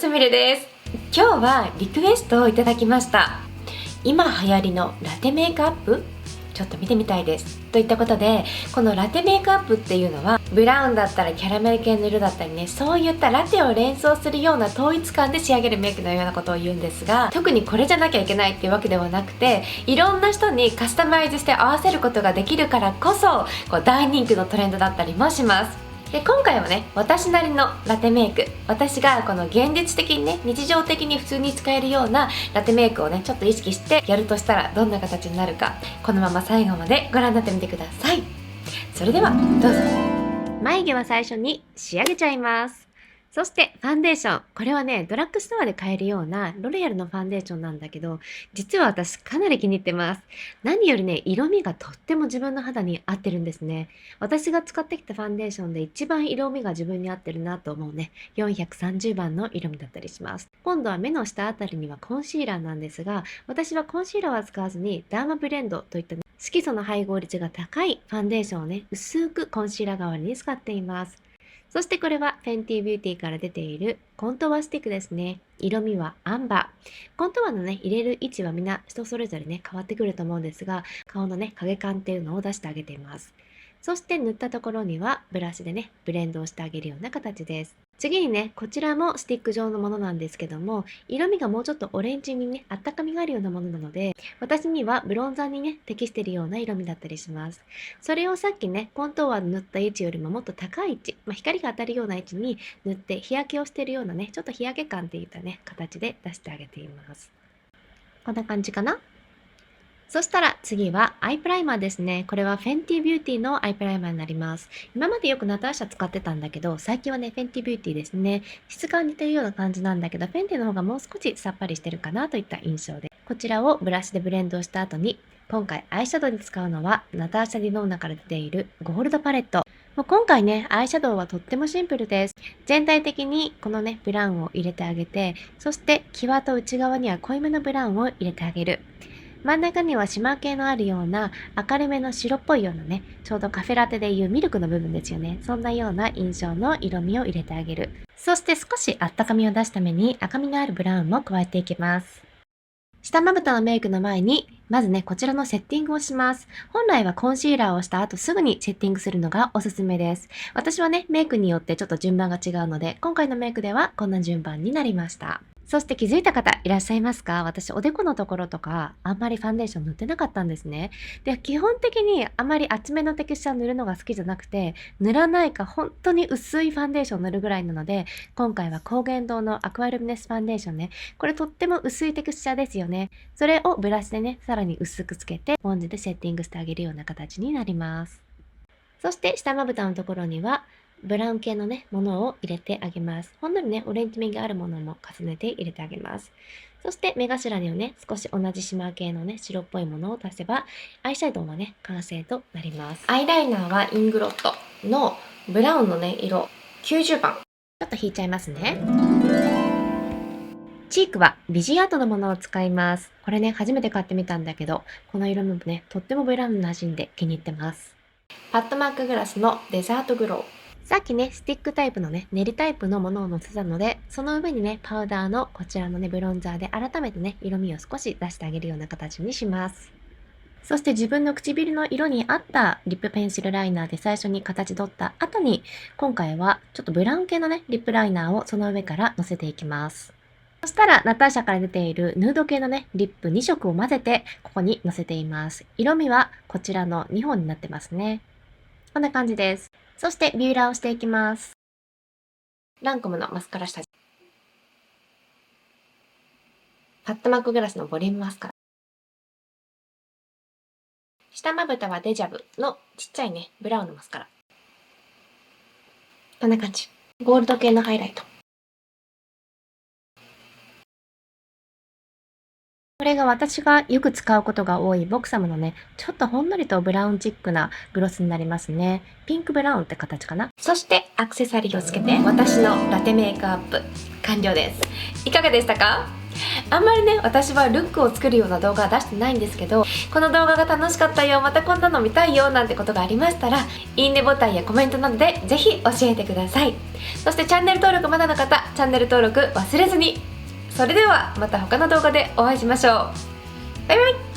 すみれです。今日はリクエストをいただきました。今流行りのラテメイクアップちょっと見てみたいですといったことで、このラテメイクアップっていうのはブラウンだったらキャラメル系の色だったりね、そういったラテを連想するような統一感で仕上げるメイクのようなことを言うんですが、特にこれじゃなきゃいけないっていうわけではなくて、いろんな人にカスタマイズして合わせることができるからこそ大人気のトレンドだったりもします。で今回はね、私なりのラテメイク、私がこの現実的にね、日常的に普通に使えるようなラテメイクをね、ちょっと意識してやるとしたらどんな形になるか、このまま最後までご覧になってみてください。それではどうぞ。眉毛は最初に仕上げちゃいます。そしてファンデーション。これはね、ドラッグストアで買えるようなロレアルのファンデーションなんだけど、実は私かなり気に入ってます。何よりね、色味がとっても自分の肌に合ってるんですね。私が使ってきたファンデーションで一番色味が自分に合ってるなと思うね、430番の色味だったりします。今度は目の下あたりにはコンシーラーなんですが、私はコンシーラーは使わずにダーマブレンドといった色素の配合率が高いファンデーションをね、薄くコンシーラー代わりに使っています。そしてこれはフェンティビューティーから出ているコントゥアスティックですね。色味はアンバー。コントゥアのね、入れる位置はみんな人それぞれね、変わってくると思うんですが、顔のね、影感っていうのを出してあげています。そして塗ったところにはブラシでね、ブレンドをしてあげるような形です。次にね、こちらもスティック状のものなんですけども、色味がもうちょっとオレンジにね、あったかみがあるようなものなので、私にはブロンザーにね、適しているような色味だったりします。それをさっきね、コントゥア塗った位置よりももっと高い位置、光が当たるような位置に塗って日焼けをしているようなね、ちょっと日焼け感っていったね、形で出してあげています。こんな感じかな。そしたら次はアイプライマーですね。これはフェンティビューティーのアイプライマーになります。今までよくナターシャ使ってたんだけど、最近はね、フェンティビューティーですね。質感似てるような感じなんだけど、フェンティの方がもう少しさっぱりしてるかなといった印象で。こちらをブラシでブレンドした後に、今回アイシャドウに使うのはナターシャ・ディノーナから出ているゴールドパレット。今回ね、アイシャドウはとってもシンプルです。全体的にこのね、ブラウンを入れてあげて、そして際と内側には濃いめのブラウンを入れてあげる。真ん中にはシマー系のあるような明るめの白っぽいようなね、ちょうどカフェラテでいうミルクの部分ですよね。そんなような印象の色味を入れてあげる。そして少しあったかみを出すために赤みのあるブラウンも加えていきます。下まぶたのメイクの前に、まずね、こちらのセッティングをします。本来はコンシーラーをした後すぐにセッティングするのがおすすめです。私はね、メイクによってちょっと順番が違うので、今回のメイクではこんな順番になりました。そして気づいた方いらっしゃいますか？私おでこのところとかあんまりファンデーション塗ってなかったんですね。で、基本的にあまり厚めのテクスチャー塗るのが好きじゃなくて、塗らないか本当に薄いファンデーション塗るぐらいなので、今回は高原堂のアクアルミネスファンデーションね。これとっても薄いテクスチャーですよね。それをブラシでね、さらに薄くつけて、ポンジでセッティングしてあげるような形になります。そして下まぶたのところには、ブラウン系のね、ものを入れてあげます。ほんのりね、オレンジ味があるものも重ねて入れてあげます。そして目頭にはね、少し同じシマー系のね、白っぽいものを足せば、アイシャドウはね、完成となります。アイライナーはイングロットのブラウンのね、色90番。ちょっと引いちゃいますね。チークはビジアートのものを使います。これね、初めて買ってみたんだけど、この色味もね、とってもブラウンに馴染んで気に入ってます。パッドマークグラスのデザートグロー。さっきね、スティックタイプのね、練りタイプのものを乗せたので、その上にね、パウダーのこちらのね、ブロンザーで改めてね、色味を少し出してあげるような形にします。そして自分の唇の色に合ったリップペンシルライナーで最初に形取った後に、今回はちょっとブラウン系のね、リップライナーをその上から乗せていきます。そしたら、ナターシャから出ているヌード系のね、リップ2色を混ぜて、ここに乗せています。色味はこちらの2本になってますね。こんな感じです。そしてビューラーをしていきます。ランコムのマスカラ下地。パッドマークグラスのボリュームマスカラ。下まぶたはデジャブのちっちゃいね、ブラウンのマスカラ。こんな感じ。ゴールド系のハイライト。これが私がよく使うことが多いボクサムのね、ちょっとほんのりとブラウンチックなグロスになりますね。ピンクブラウンって形かな。そしてアクセサリーをつけて私のラテメイクアップ完了です。いかがでしたか？あんまりね私はルックを作るような動画は出してないんですけど、この動画が楽しかったよ、またこんなの見たいよなんてことがありましたら、いいねボタンやコメントなどでぜひ教えてください。そしてチャンネル登録まだの方、チャンネル登録忘れずに。それではまた他の動画でお会いしましょう。バイバイ。